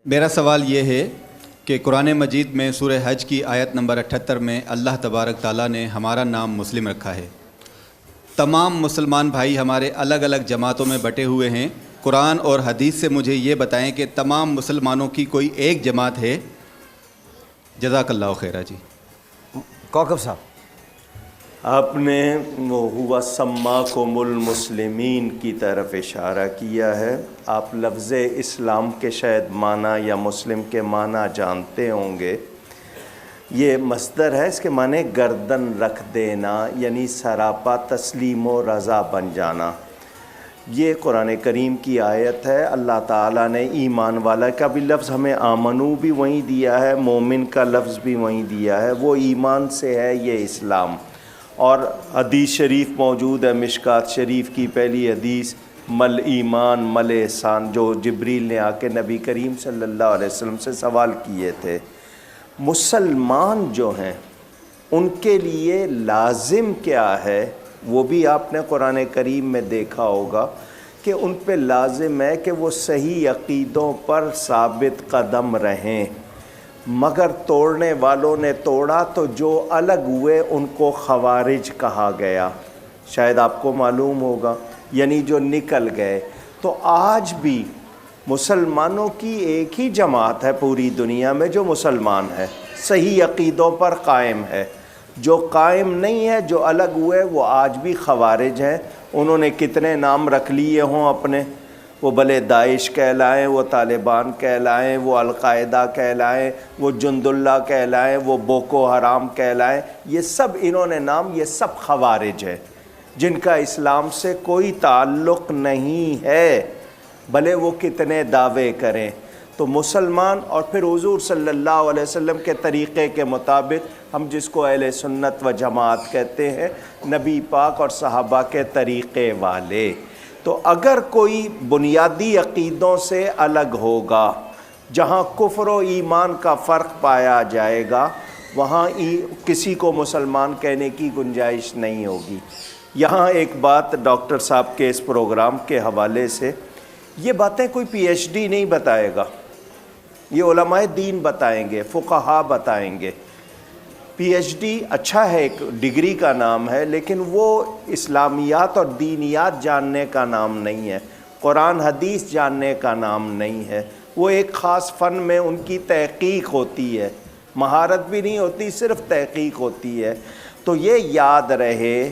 میرا سوال یہ ہے کہ قرآن مجید میں سورہ حج کی آیت نمبر 78 میں اللہ تبارک تعالیٰ نے ہمارا نام مسلم رکھا ہے۔ تمام مسلمان بھائی ہمارے الگ الگ جماعتوں میں بٹے ہوئے ہیں۔ قرآن اور حدیث سے مجھے یہ بتائیں کہ تمام مسلمانوں کی کوئی ایک جماعت ہے؟ جزاک اللہ خیرہ جی۔ کوکب صاحب، آپ نے ہوا سماکم المسلمین کی طرف اشارہ کیا ہے۔ آپ لفظ اسلام کے شاید معنی یا مسلم کے معنی جانتے ہوں گے۔ یہ مصدر ہے، اس کے معنی گردن رکھ دینا، یعنی سراپا تسلیم و رضا بن جانا۔ یہ قرآن کریم کی آیت ہے۔ اللہ تعالیٰ نے ایمان والا کا بھی لفظ ہمیں آمنو بھی وہیں دیا ہے، مومن کا لفظ بھی وہیں دیا ہے۔ وہ ایمان سے ہے یہ اسلام۔ اور حدیث شریف موجود ہے، مشکات شریف کی پہلی حدیث، مل ایمان مل احسان، جو جبریل نے آ کے نبی کریم صلی اللہ علیہ وسلم سے سوال کیے تھے۔ مسلمان جو ہیں ان کے لیے لازم کیا ہے، وہ بھی آپ نے قرآن کریم میں دیکھا ہوگا کہ ان پہ لازم ہے کہ وہ صحیح عقیدوں پر ثابت قدم رہیں۔ مگر توڑنے والوں نے توڑا تو جو الگ ہوئے ان کو خوارج کہا گیا، شاید آپ کو معلوم ہوگا، یعنی جو نکل گئے۔ تو آج بھی مسلمانوں کی ایک ہی جماعت ہے پوری دنیا میں جو مسلمان ہے، صحیح عقیدوں پر قائم ہے۔ جو قائم نہیں ہے، جو الگ ہوئے، وہ آج بھی خوارج ہیں۔ انہوں نے کتنے نام رکھ لیے ہوں اپنے، وہ بھلے داعش کہلائیں، وہ طالبان کہلائیں، وہ القاعدہ کہلائیں، وہ جند اللہ کہلائیں، وہ بوکو حرام کہلائیں، یہ سب انہوں نے نام، یہ سب خوارج ہیں جن کا اسلام سے کوئی تعلق نہیں ہے، بھلے وہ کتنے دعوے کریں۔ تو مسلمان اور پھر حضور صلی اللہ علیہ وسلم کے طریقے کے مطابق، ہم جس کو اہل سنت و جماعت کہتے ہیں، نبی پاک اور صحابہ کے طریقے والے۔ تو اگر کوئی بنیادی عقیدوں سے الگ ہوگا، جہاں کفر و ایمان کا فرق پایا جائے گا، وہاں کسی کو مسلمان کہنے کی گنجائش نہیں ہوگی۔ یہاں ایک بات ڈاکٹر صاحب کے اس پروگرام کے حوالے سے، یہ باتیں کوئی پی ایچ ڈی نہیں بتائے گا، یہ علماء دین بتائیں گے، فقہا بتائیں گے۔ پی ایچ ڈی اچھا ہے، ایک ڈگری کا نام ہے، لیکن وہ اسلامیات اور دینیات جاننے کا نام نہیں ہے، قرآن حدیث جاننے کا نام نہیں ہے۔ وہ ایک خاص فن میں ان کی تحقیق ہوتی ہے، مہارت بھی نہیں ہوتی، صرف تحقیق ہوتی ہے۔ تو یہ یاد رہے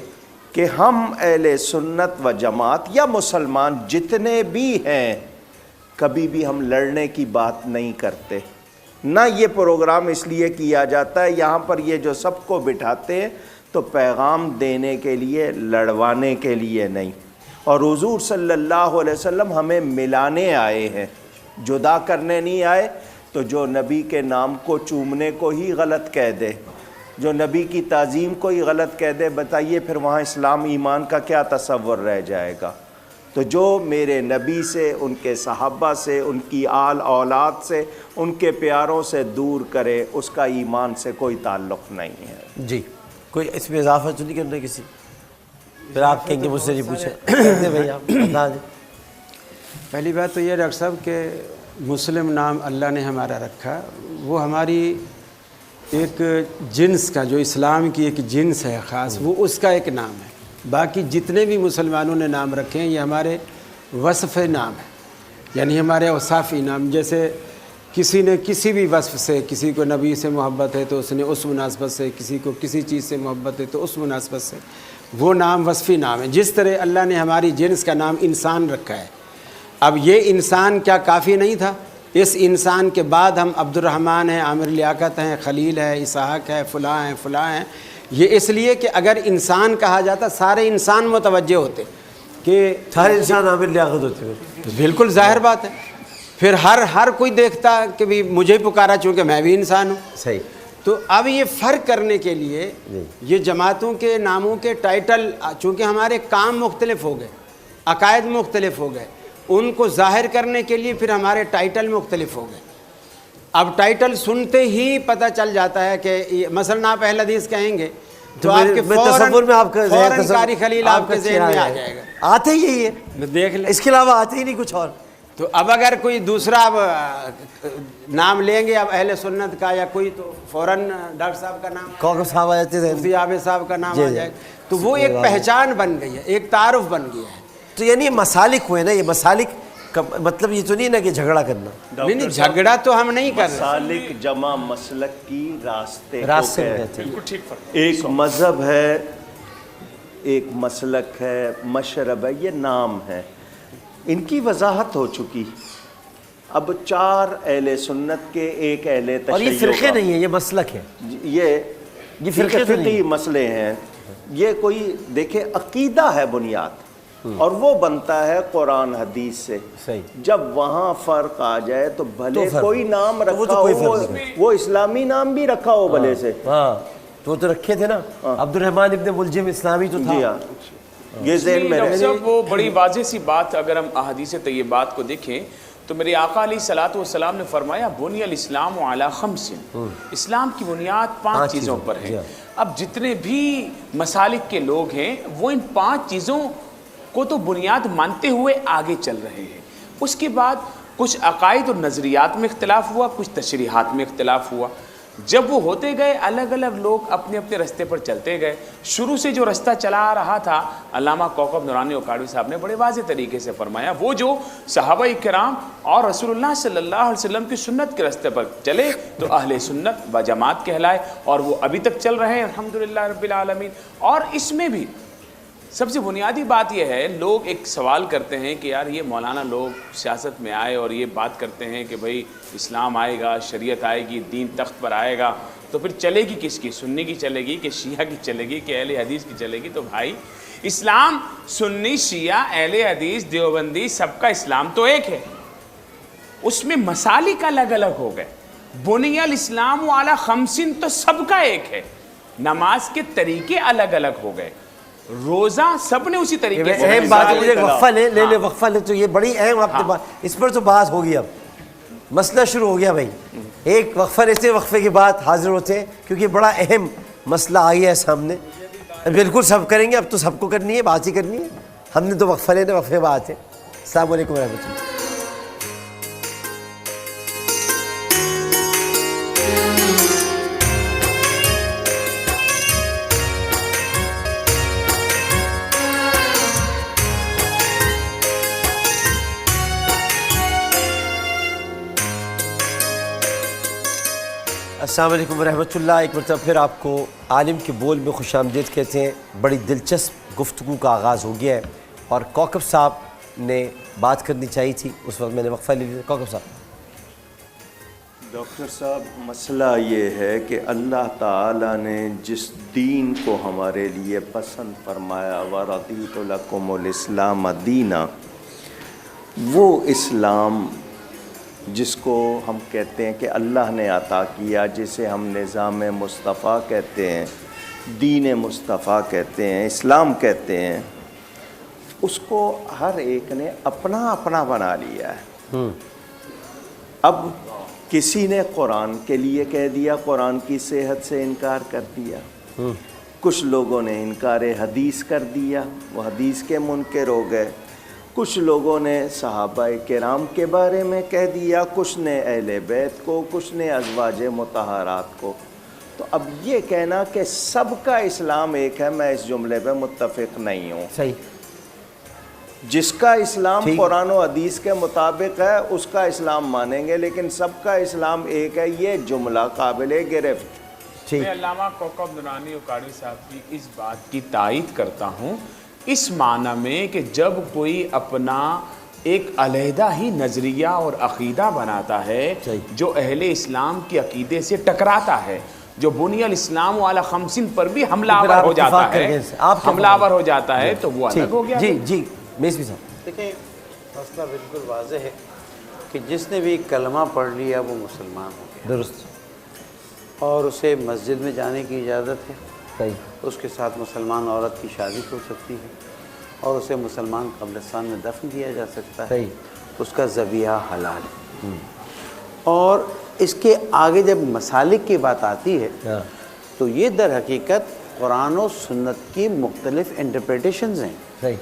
کہ ہم اہل سنت و جماعت یا مسلمان جتنے بھی ہیں، کبھی بھی ہم لڑنے کی بات نہیں کرتے، نہ یہ پروگرام اس لیے کیا جاتا ہے۔ یہاں پر یہ جو سب کو بٹھاتے ہیں تو پیغام دینے کے لیے، لڑوانے کے لیے نہیں۔ اور حضور صلی اللہ علیہ وسلم ہمیں ملانے آئے ہیں، جدا کرنے نہیں آئے۔ تو جو نبی کے نام کو چومنے کو ہی غلط کہہ دے، جو نبی کی تعظیم کو ہی غلط کہہ دے، بتائیے پھر وہاں اسلام ایمان کا کیا تصور رہ جائے گا؟ تو جو میرے نبی سے، ان کے صحابہ سے، ان کی آل اولاد سے، ان کے پیاروں سے دور کرے، اس کا ایمان سے کوئی تعلق نہیں ہے۔ جی کوئی اس میں اضافہ تو نہیں کرنا کسی؟ پھر آپ کہیں گے مجھ سے جی پوچھیں بھائی آپ بتا دیں۔ پہلی بات تو یہ ڈاکٹر صاحب کہ مسلم نام اللہ نے ہمارا رکھا، وہ ہماری ایک جنس کا، جو اسلام کی ایک جنس ہے خاص، وہ اس کا ایک نام ہے۔ باقی جتنے بھی مسلمانوں نے نام رکھے ہیں یہ ہمارے وصف نام ہے، یعنی ہمارے اوصافی نام۔ جیسے کسی نے کسی بھی وصف سے، کسی کو نبی سے محبت ہے تو اس نے اس مناسبت سے، کسی کو کسی چیز سے محبت ہے تو اس مناسبت سے، وہ نام وصفی نام ہے۔ جس طرح اللہ نے ہماری جنس کا نام انسان رکھا ہے، اب یہ انسان کیا کافی نہیں تھا؟ اس انسان کے بعد ہم عبد الرحمن ہیں، عامر لیاقت ہیں، خلیل ہے، اسحاق ہے، فلاں ہیں، فلاں ہیں۔ یہ اس لیے کہ اگر انسان کہا جاتا سارے انسان متوجہ ہوتے کہ سارے انسان عامر لیاقت ہوتے ہیں، بالکل ظاہر بات ہے، پھر ہر کوئی دیکھتا کہ بھی مجھے پکارا چونکہ میں بھی انسان ہوں۔ صحیح۔ تو اب یہ فرق کرنے کے لیے یہ جماعتوں کے ناموں کے ٹائٹل، چونکہ ہمارے کام مختلف ہو گئے، عقائد مختلف ہو گئے، ان کو ظاہر کرنے کے لیے پھر ہمارے ٹائٹل مختلف ہو گئے۔ اب ٹائٹل سنتے ہی پتہ چل جاتا ہے کہ مثلا آپ اہل حدیث کہیں گے تو آپ کے تصور میں آپ کا قاری خلیل آپ کے ذہن میں آ جائے گا۔ آتے ہی یہی ہے، دیکھ لیں، اس کے علاوہ آتے ہی نہیں کچھ اور۔ تو اب اگر کوئی دوسرا اب نام لیں گے اب اہل سنت کا یا کوئی تو فوراً ڈاکٹر صاحب کا نام کوکب صاحب آ جاتے تھے. مفتی عابد صاحب کا نام جی آ جی. جائے تو وہ ایک پہچان بن گئی ہے, ایک تعارف بن گیا ہے. تو یعنی یہ مسالک ہوئے نا, یہ مسالک کا مطلب یہ تو نہیں نا کہ جھگڑا کرنا. نہیں جھگڑا تو ہم نہیں کر رہے. مسالک جمع مسلک کی راستے کو راستے میں کہتے ہیں. کہتے ہیں. ایک مذہب ہے, ایک مسلک ہے, مشرب ہے, یہ نام ہے. ان کی وضاحت ہو چکی. اب 4 اہل سنت کے, ایک اہل تشیع. اور یہ فرقے نہیں ہیں, یہ مسلک ہے. یہ فرقے تو نہیں فقہی مسئلے ہیں. یہ کوئی دیکھیں عقیدہ ہے بنیاد, اور وہ بنتا ہے قرآن حدیث سے. صحیح. جب وہاں فرق آ جائے تو بھلے کوئی نام تو وہ رکھا تو کوئی ہو, فرق نہیں. وہ اسلامی نام بھی رکھا ہو بھلے سے. ہاں تو وہ تو رکھے تھے نا, عبد الرحمن ابن ملجم اسلامی تو جی تھا. ہاں, یہ ذہن میں ڈاکٹر رہے. صاحب وہ بڑی واضح سی بات, اگر ہم احادیث طیبات کو دیکھیں تو میرے آقا علیہ الصلوۃ والسلام نے فرمایا بنی الاسلام علی 5. اسلام کی بنیاد 5 چیزوں پر ہے. اب جتنے بھی مسالک کے لوگ ہیں وہ ان 5 چیزوں کو تو بنیاد مانتے ہوئے آگے چل رہے ہیں. اس کے بعد کچھ عقائد اور نظریات میں اختلاف ہوا, کچھ تشریحات میں اختلاف ہوا. جب وہ ہوتے گئے الگ الگ لوگ اپنے اپنے رستے پر چلتے گئے. شروع سے جو رستہ چلا آ رہا تھا علامہ کوکب نورانی اکاڑوی صاحب نے بڑے واضح طریقے سے فرمایا, وہ جو صحابہ کرام اور رسول اللہ صلی اللہ علیہ وسلم کی سنت کے رستے پر چلے تو اہل سنت و جماعت کہلائے, اور وہ ابھی تک چل رہے ہیں الحمدللہ رب العالمین. اور اس میں بھی سب سے بنیادی بات یہ ہے, لوگ ایک سوال کرتے ہیں کہ یار یہ مولانا لوگ سیاست میں آئے اور یہ بات کرتے ہیں کہ بھائی اسلام آئے گا, شریعت آئے گی, دین تخت پر آئے گا, تو پھر چلے گی کس کی؟ سنی کی چلے گی کہ شیعہ کی چلے گی کہ اہل حدیث کی چلے گی؟ تو بھائی اسلام سنی, شیعہ, اہل حدیث, دیوبندی, سب کا اسلام تو ایک ہے. اس میں مسالک الگ الگ ہو گئے. بنی الاسلام علی 5 تو سب کا ایک ہے. نماز کے طریقے الگ الگ ہو گئے, روزہ سب نے اسی طریقے سے. اہم بات مجھے وقفہ لے وقفہ لے, تو یہ بڑی اہم آپ نے بات, اس پر تو بات ہوگی. اب مسئلہ شروع ہو گیا بھائی. ایک وقفہ لیتے, وقفے کے بعد حاضر ہوتے ہیں کیونکہ بڑا اہم مسئلہ آ گیا ہے سامنے. بالکل سب کریں گے, اب تو سب کو کرنی ہے, بات ہی کرنی ہے. ہم نے تو وقفہ لینا, وقفے بعد ہے. السلام علیکم ورحمۃ اللہ. السلام علیکم ورحمۃ اللہ. ایک مرتبہ پھر آپ کو عالم کے بول میں خوش آمدید کہتے ہیں. بڑی دلچسپ گفتگو کا آغاز ہو گیا ہے, اور کوکب صاحب نے بات کرنی چاہیے تھی, اس وقت میں نے وقفہ لے لیا. کوکب صاحب. ڈاکٹر صاحب مسئلہ یہ ہے کہ اللہ تعالیٰ نے جس دین کو ہمارے لیے پسند فرمایا, وَرَضِيتُ لَكُمُ الْإِسْلَامَ دِينًا, وہ اسلام جس کو ہم کہتے ہیں کہ اللہ نے عطا کیا, جسے ہم نظام مصطفیٰ کہتے ہیں, دین مصطفیٰ کہتے ہیں, اسلام کہتے ہیں, اس کو ہر ایک نے اپنا اپنا بنا لیا ہے. اب کسی نے قرآن کے لیے کہہ دیا, قرآن کی صحت سے انکار کر دیا. کچھ لوگوں نے انکار حدیث کر دیا, وہ حدیث کے منکر ہو گئے. کچھ لوگوں نے صحابہ کرام کے بارے میں کہہ دیا, کچھ نے اہل بیت کو, کچھ نے ازواج مطہرات کو. تو اب یہ کہنا کہ سب کا اسلام ایک ہے, میں اس جملے پہ متفق نہیں ہوں. صحیح. جس کا اسلام قرآن و حدیث کے مطابق ہے اس کا اسلام مانیں گے, لیکن سب کا اسلام ایک ہے, یہ جملہ قابل گرفت. میں علامہ کوکب نورانی اکاڑوی صاحب کی اس بات کی تائید کرتا ہوں, اس معنی میں کہ جب کوئی اپنا ایک علیحدہ ہی نظریہ اور عقیدہ بناتا ہے جو اہل اسلام کے عقیدے سے ٹکراتا ہے, جو بنی الاسلام علی 5 پر بھی حملہ آور ہو جاتا ہے, تو وہ الگ ہو گیا. جی میسوی صاحب. دیکھیں مسئلہ بالکل واضح ہے کہ جس نے بھی کلمہ پڑھ لیا وہ مسلمان ہو گیا. درست. اور اسے مسجد میں جانے کی اجازت ہے, صحیح. اس کے ساتھ مسلمان عورت کی شادی ہو سکتی ہے, اور اسے مسلمان قبرستان میں دفن کیا جا سکتا ہے, اس کا ذبیحہ حلال ہے. اور اس کے آگے جب مسالک کی بات آتی ہے تو یہ در حقیقت قرآن و سنت کی مختلف انٹرپریٹیشنز ہیں. صحیح.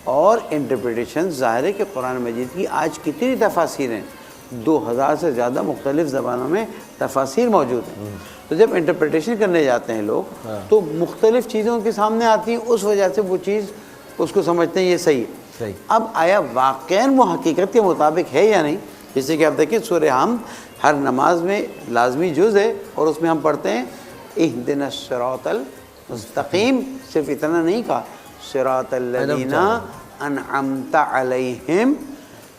اور انٹرپریٹیشن ظاہر ہے کہ قرآن مجید کی آج کتنی تفاسیر ہیں، 2000 سے زیادہ مختلف زبانوں میں تفاسیر موجود ہیں. تو جب انٹرپریٹیشن کرنے جاتے ہیں لوگ تو مختلف چیزوں کے سامنے آتی ہیں، اس وجہ سے وہ چیز اس کو سمجھتے ہیں یہ صحیح ہے. اب آیا واقعاً وہ حقیقت کے مطابق ہے یا نہیں؟ جیسے کہ آپ دیکھیں سورہ حمد ہر نماز میں لازمی جز ہے، اور اس میں ہم پڑھتے ہیں اہدنا الصراط المستقیم. صرف اتنا نہیں کہا صراط الذین انعمت علیہم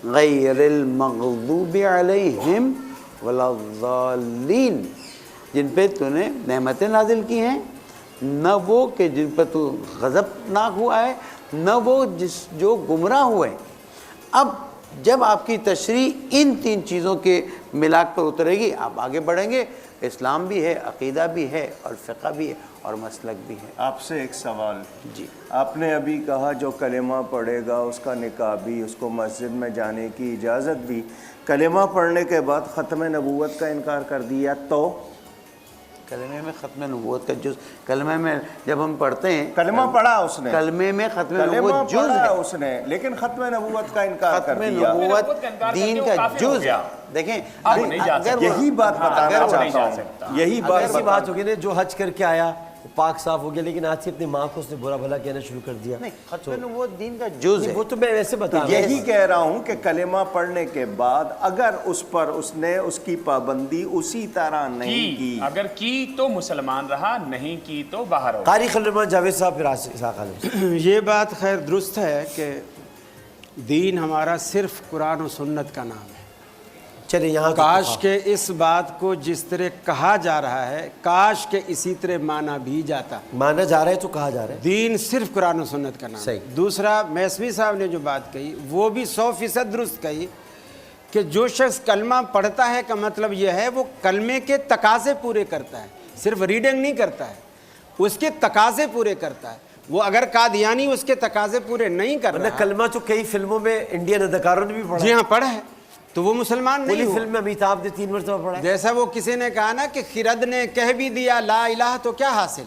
غیر المغضوب علیہم ولا الضالین، جن پہ تو نے نعمتیں نازل کی ہیں، نہ وہ کہ جن پہ تو غضبناک ہوا ہے، نہ وہ جو گمراہ ہوئے. اب جب آپ کی تشریح ان 3 چیزوں کے ملاک پر اترے گی، آپ آگے بڑھیں گے. اسلام بھی ہے، عقیدہ بھی ہے، اور فقہ بھی ہے، اور مسلک بھی ہے. آپ سے ایک سوال. جی آپ نے ابھی کہا جو کلمہ پڑھے گا اس کا نکاح بھی، اس کو مسجد میں جانے کی اجازت بھی. کلمہ پڑھنے کے بعد ختم نبوت کا انکار کر دیا تو کلمے میں ختم نبوت کا جز، کلمے میں جب ہم پڑھتے ہیں کلمہ پڑھا اس نے، کلمے میں ختم کلمہ نبوت جز پڑھا ہے. اس نے، لیکن ختم نبوت کا انکار کر ختم دیا. نبوت دین کا جز ہے. دیکھیں اگر یہی بات بتانا چاہتا ہوں، یہی ایسی بات بات ہوگی نا جو حج کر کے آیا وہ پاک صاف ہو گیا، لیکن آج سے اپنی ماں کو اس نے برا بھلا کہنا شروع کر دیا. نہیں، ختم نبوت دین کا جز ہے. وہ تو میں ویسے بتا رہا ہوں. یہی کہہ رہا ہوں کہ کلمہ پڑھنے کے بعد اگر اس پر اس نے اس کی پابندی اسی طرح نہیں کی، اگر کی تو مسلمان رہا، نہیں کی تو باہر ہو. قاری خلیل الرحمن جاوید صاحب پھر اسحاق عالم. یہ بات خیر درست ہے کہ دین ہمارا صرف قرآن و سنت کا نام ہے. چلے یہاں کاش کہ اس بات کو جس طرح کہا جا رہا ہے کاش کہ اسی طرح مانا بھی جاتا. مانا جا رہا ہے تو کہا جا رہا ہے دین صرف قرآن و سنت کا نام ہے. صحیح. دوسرا میسوی صاحب نے جو بات کہی وہ بھی 100% درست کہی کہ جو شخص کلمہ پڑھتا ہے کا مطلب یہ ہے وہ کلمے کے تقاضے پورے کرتا ہے، صرف ریڈنگ نہیں کرتا ہے، اس کے تقاضے پورے کرتا ہے. وہ اگر قادیانی اس کے تقاضے پورے نہیں کر رہا، کلمہ تو کئی فلموں میں انڈین اداکاروں نے بھی پڑھا. جی ہاں پڑھا ہے، تو وہ مسلمان نہیں پوری ہوا. فلم میں امیتابھ نے 3 مرتبہ پڑھا ہے. جیسا وہ کسی نے کہا نا کہ خرد نے کہہ بھی دیا لا الہ تو کیا حاصل،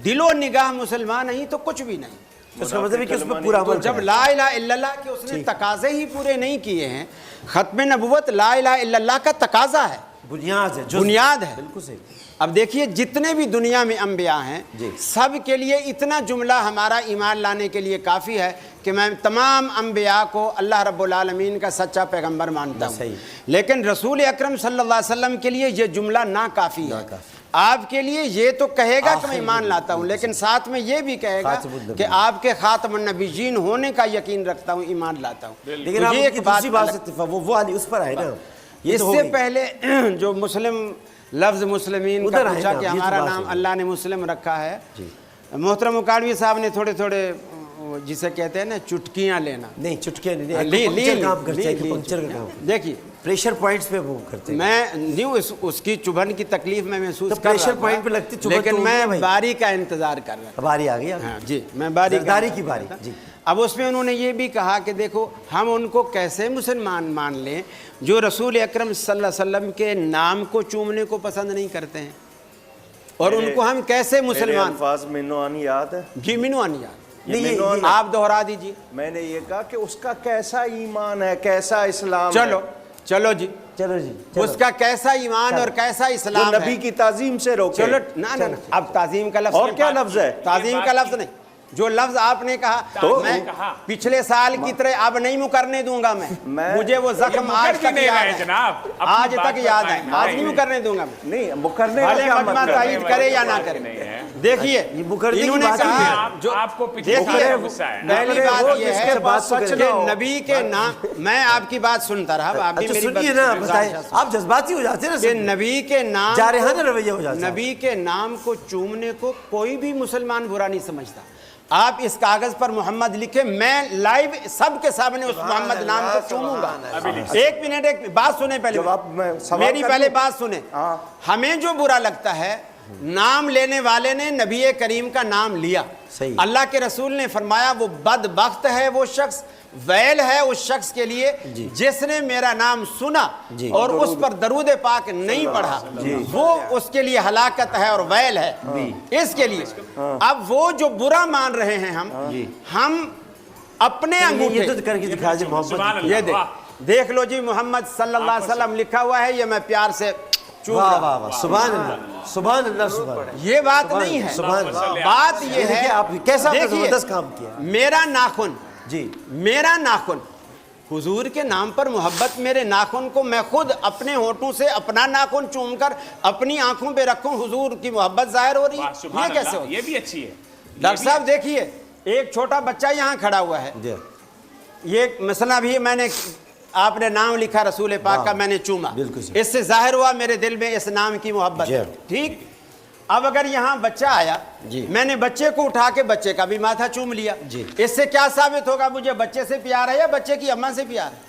دل و نگاہ مسلمان نہیں تو کچھ بھی نہیں. اس کا مطلب ہے کہ اس پہ پورا تو عمل جب کرنا. لا الہ الا اللہ کے اس نے تقاضے ہی پورے نہیں کیے ہیں، ختم نبوت لا الہ الا اللہ کا تقاضا ہے، بنیاد ہے، بنیاد ہے. بالکل صحیح. اب دیکھیے جتنے بھی دنیا میں انبیاء ہیں سب کے لیے اتنا جملہ ہمارا ایمان لانے کے لیے کافی ہے کہ میں تمام انبیاء کو اللہ رب العالمین کا سچا پیغمبر مانتا ہوں. لیکن رسول اکرم صلی اللہ علیہ وسلم کے لیے یہ جملہ ناکافی ہے. آپ کے لیے یہ تو کہے گا کہ میں ایمان لاتا ہوں، لیکن ساتھ میں یہ بھی کہے گا کہ آپ کے خاتم النبیین ہونے کا یقین رکھتا ہوں، ایمان لاتا ہوں. لیکن آپ کی دوسری بات سے اتفاق وہ علی اس پر آئے نا. اس سے پہلے جو مسلم لفظ مسلمین کا پوچھا کہ ہمارا نام اللہ نے مسلم رکھا ہے، محترم اکاڑوی صاحب نے تھوڑے تھوڑے جسے کہتے ہیں نا چٹکیاں لینا، نہیں چٹکیاں نہیں، کام کرتے ہیں کہ پنکچر کا کام. دیکھیے پریشر پوائنٹس پہ وہ کرتے ہیں. میں نہیں اس کی چبھن کی تکلیف میں محسوس کر پریشر رہا پوائنٹ پہ لگتی تھا، لیکن میں باری کا انتظار کر رہا تھا. باری آ گئی. ہاں جی، میں باری کی باری. جی اب اس میں انہوں نے یہ بھی کہا کہ دیکھو ہم ان کو کیسے مسلمان مان لیں جو رسول اکرم صلی اللہ علیہ وسلم کے نام کو چومنے کو پسند نہیں کرتے ہیں، اور ان کو ہم کیسے مسلمان. الفاظ منوان یاد ہے؟ جی منوان یاد نہیں، آپ دوہرا دیجیے. میں نے یہ کہا کہ اس کا کیسا ایمان ہے، کیسا اسلام. چلو جی اس کا کیسا ایمان اور کیسا اسلام ہے، نبی کی تعظیم سے روکے. چلو نہ اب تعظیم کا لفظ اور کیا لفظ ہے؟ تعظیم کا لفظ نہیں، جو لفظ آپ نے کہا میں پچھلے سال کی طرح اب نہیں مکرنے دوں گا. میں مجھے وہ زخم آج تک یاد ہے جناب، آج تک یاد ہے، آج نہیں مکرنے دوں گا میں. نہیں مکرنے کا کیا مجمع مطلب تائید کرے یا نہ کرے. دیکھیے انہوں نے کہا جو آپ کو دیکھیے پہلی بات یہ ہے کہ نبی کے نام، میں آپ کی بات سنتا رہا، آپ بھی میری سنیے نا، بتائیں آپ جذباتی ہو جاتے ہیں نا. کہ نبی کے نام جارحانہ رویہ ہو جاتا ہے. نبی کے نام کو چومنے کو کوئی بھی مسلمان برا نہیں سمجھتا. آپ اس کاغذ پر محمد لکھے، میں لائیو سب کے سامنے اس محمد نام کو چوموں گا. ایک منٹ بات سنیں پہلے، میری پہلے بات سنیں. ہمیں جو برا لگتا ہے، نام لینے والے نے نبی کریم کا نام لیا، اللہ کے رسول نے فرمایا وہ بدبخت ہے وہ شخص، ویل ہے اس شخص کے لیے جس نے میرا نام سنا اور اس پر درود پاک نہیں پڑھا، وہ اس کے لیے ہلاکت ہے اور ویل ہے اس کے لیے. اب وہ جو برا مان رہے ہیں ہم اپنے یہ انگوٹھے تو کر کے دکھا دے محمد سبحان کی. اللہ. یہ دیکھ لو جی محمد صلی اللہ علیہ وسلم لکھا ہوا ہے، یہ میں پیار سے چوم واہ رہا واہ واہ سبحان اللہ سبحان اللہ سبحان اللہ. یہ بات نہیں ہے، سبحان اللہ. بات یہ ہے دیکھیے آپ کیسا آپ نے دیکھیے، زبردست کام کیا. میرا ناخن جی میرا ناخن حضور کے نام پر محبت، میرے ناخن کو میں خود اپنے ہونٹوں سے اپنا ناخن چوم کر اپنی آنکھوں پہ رکھوں، حضور کی محبت ظاہر ہو رہی واہ، ہے. سبحان یہ کیسے اللہ. ہوگا؟ یہ بھی اچھی ہے. ڈاکٹر صاحب دیکھیے، ایک چھوٹا بچہ یہاں کھڑا ہوا ہے، جی یہ مسئلہ بھی میں نے، آپ نے نام لکھا رسول پاک کا، میں نے چوما، بالکل صحیح. اس سے ظاہر ہوا میرے دل میں اس نام کی محبت جی. ہے. ٹھیک، اب اگر یہاں بچہ آیا، جی. میں نے بچے کو اٹھا کے بچے کا بھی ماتھا چوم لیا، جی. اس سے کیا ثابت ہوگا مجھے بچے سے پیار ہے یا بچے کی اماں سے پیار ہے؟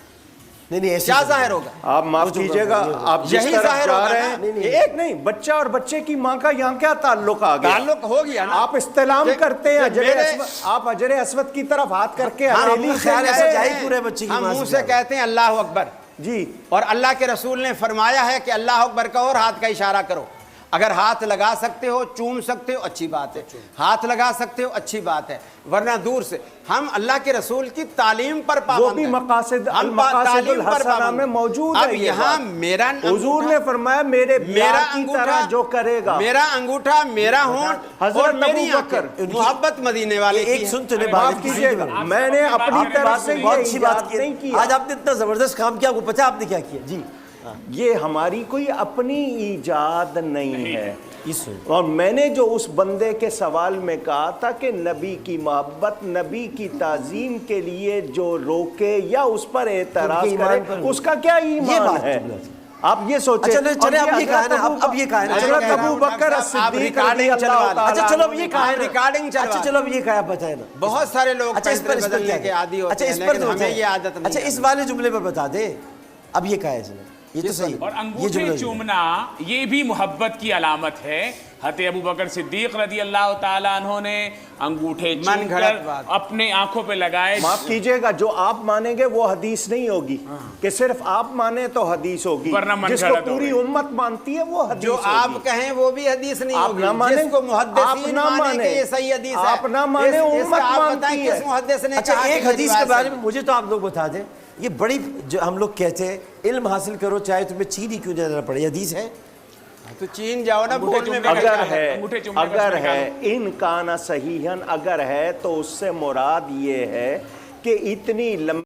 نہیں نہیں ایسے کیا ظاہر ہوگا؟ آپ معاف کیجئے گا، آپ جس یہی طرف ظاہر جا ہوگا رہے نا. ہیں، ایک نہیں، بچہ اور بچے کی ماں کا یہاں کیا تعلق آ گیا؟ تعلق ہو گیا نا. آپ استلام کرتے ہیں حجر میرے- اسود، آپ حجر اسود کی طرف ہاتھ کر کے ہاں، ہتھیلی آپ سے کا خیال ایسا کہتے جائے ہیں. پورے بچے کی ہم ماں منہ سے سے پیار. کہتے ہیں اللہ اکبر، جی اور اللہ کے رسول نے فرمایا ہے کہ اللہ اکبر کہو اور ہاتھ کا اشارہ کرو. اگر ہاتھ لگا سکتے ہو، چوم سکتے ہو، اچھی بات ہے، ہاتھ لگا سکتے ہو، اچھی بات ہے، ورنہ دور سے. ہم اللہ کے رسول کی تعلیم پر پابند وہ بھی ہیں. مقاصد ہم المقاصد تعلیم پر الحسنہ پابند میں ہیں. موجود اب ہے یہ یہاں بات. میرا حضور نے فرمایا میرے پیار کی طرح جو کرے گا. میرا انگوٹھا، میرا ہونٹ حضرت اور میری ابو بکر آنکھیں محبت مدینے والے کی ایک ہیں. سن تو لے معاف بات کیجئے گا، میں نے اپنی طرف سے بہت یہ اچھی بات ایجاد نہیں کی. کیا. آج آپ نے اتنا زبردست کام کیا، آپ کو پتا آپ نے کیا کیا. جی یہ ہماری کوئی اپنی ایجاد نہیں ہے. یہ سن اور میں نے جو اس بندے کے سوال میں کہا تھا کہ نبی کی محبت، نبی کی تعظیم کے لیے جو روکے یا اس پر اعتراض ان کے ایمان کرے، پر اس کا کیا یہ ایمان بات ہے؟ جملہ تھی. آپ یہ سوچیں. اچھا چلے اب یہ کہا ہے نا، اب یہ کہا ہے نا، حضرت ابو بکر آپ الصدیق ریکارڈنگ رضی چلوا اللہ لیں. تعالیٰ اچھا چلو اب یہ کہا ہے نا. ریکارڈنگ چلوا اچھا چلو اب یہ کہا ہے، بتائیں نا. بہت سارے لوگ اچھا اس پر پینترے بدلنے کے عادی ہوتے ہیں، اچھا اس پر لیکن ہمیں یہ عادت نہیں اچھا ہے. اس والے جملے پر بتا دے. اب یہ کہا ہے چلو، یہ تو صحیح. اور یہ انگوٹھے جملہ چومنا یہ بھی محبت کی علامت ہے. حضرت ابو بکر صدیق رضی اللہ تعالیٰ عنہ نے انگوٹھے چوم کر گھڑت بات. اپنے آنکھوں پہ لگائے. معاف کیجئے گا، جو آپ مانیں گے وہ حدیث نہیں ہوگی کہ صرف آپ مانیں تو حدیث ہوگی. ورنہ من جس کو گھڑت ہو پوری گئی. امت مانتی ہے وہ حدیث جو ہوگی. آپ کہیں وہ بھی حدیث نہیں آپ ہوگی. نہ مانیں، جس کو محدثین آپ نہ مانیں مانیں، کہ یہ صحیح حدیث ہے، آپ نہ مانیں، اس امت کا آپ مانتی بتائیں ہے. کس محدث نے اچھا کہا کہ ایک یہ حدیث کے روایت بارے ہے. میں مجھے تو آپ لوگ بتا دیں. یہ بڑی جو ہم لوگ کہتے ہیں علم حاصل کرو چاہے تمہیں چین ہی کیوں جانا پڑے، حدیث ہے. تو چین جاؤ نا، بھول میں اگر ہے ان کانا صحیحن، اگر ہے تو اس سے مراد یہ ہے کہ اتنی لمبی